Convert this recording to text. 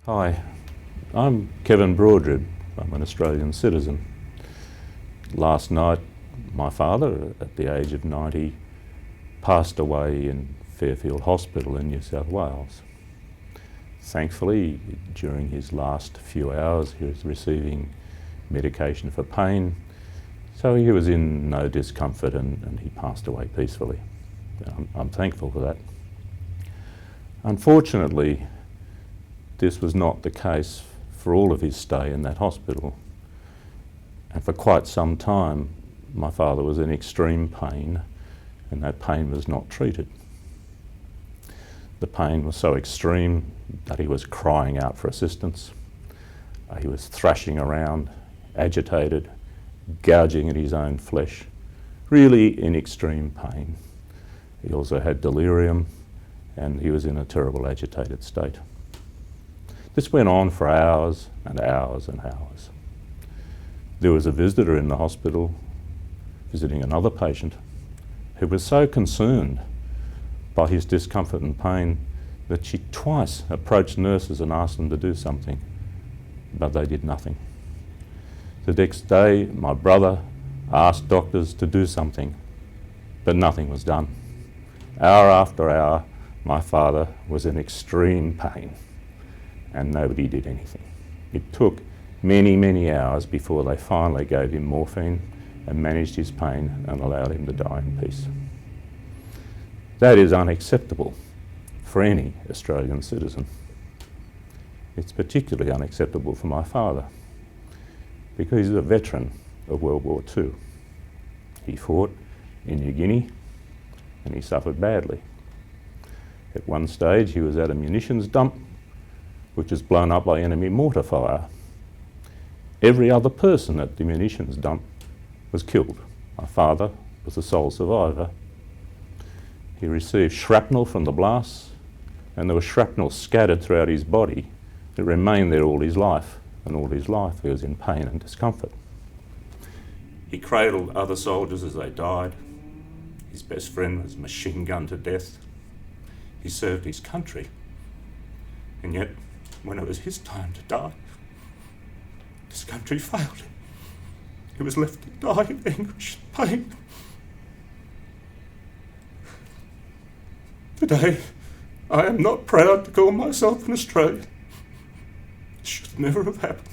Hi, I'm Kevin Broadribb. I'm an Australian citizen. Last night, my father, at the age of 90, passed away in Fairfield Hospital in New South Wales. Thankfully, during his last few hours, he was receiving medication for pain, so he was in no discomfort and he passed away peacefully. I'm thankful for that. Unfortunately, this was not the case for all of his stay in that hospital. And for quite some time, my father was in extreme pain, and that pain was not treated. The pain was so extreme that he was crying out for assistance. He was thrashing around, agitated, gouging at his own flesh, really in extreme pain. He also had delirium, and he was in a terrible agitated state. This went on for hours and hours and hours. There was a visitor in the hospital visiting another patient who was so concerned by his discomfort and pain that she twice approached nurses and asked them to do something, but they did nothing. The next day, my brother asked doctors to do something, but nothing was done. Hour after hour, my father was in extreme pain, and nobody did anything. It took many, many hours before they finally gave him morphine and managed his pain and allowed him to die in peace. That is unacceptable for any Australian citizen. It's particularly unacceptable for my father because he's a veteran of World War II. He fought in New Guinea and he suffered badly. At one stage he was at a munitions dump which was blown up by enemy mortar fire. Every other person at the munitions dump was killed. My father was the sole survivor. He received shrapnel from the blasts, and there was shrapnel scattered throughout his body. It remained there all his life, and all his life he was in pain and discomfort. He cradled other soldiers as they died. His best friend was machine gunned to death. He served his country, and yet, when it was his time to die, this country failed him. He was left to die in anguish and pain. Today, I am not proud to call myself an Australian. It should never have happened.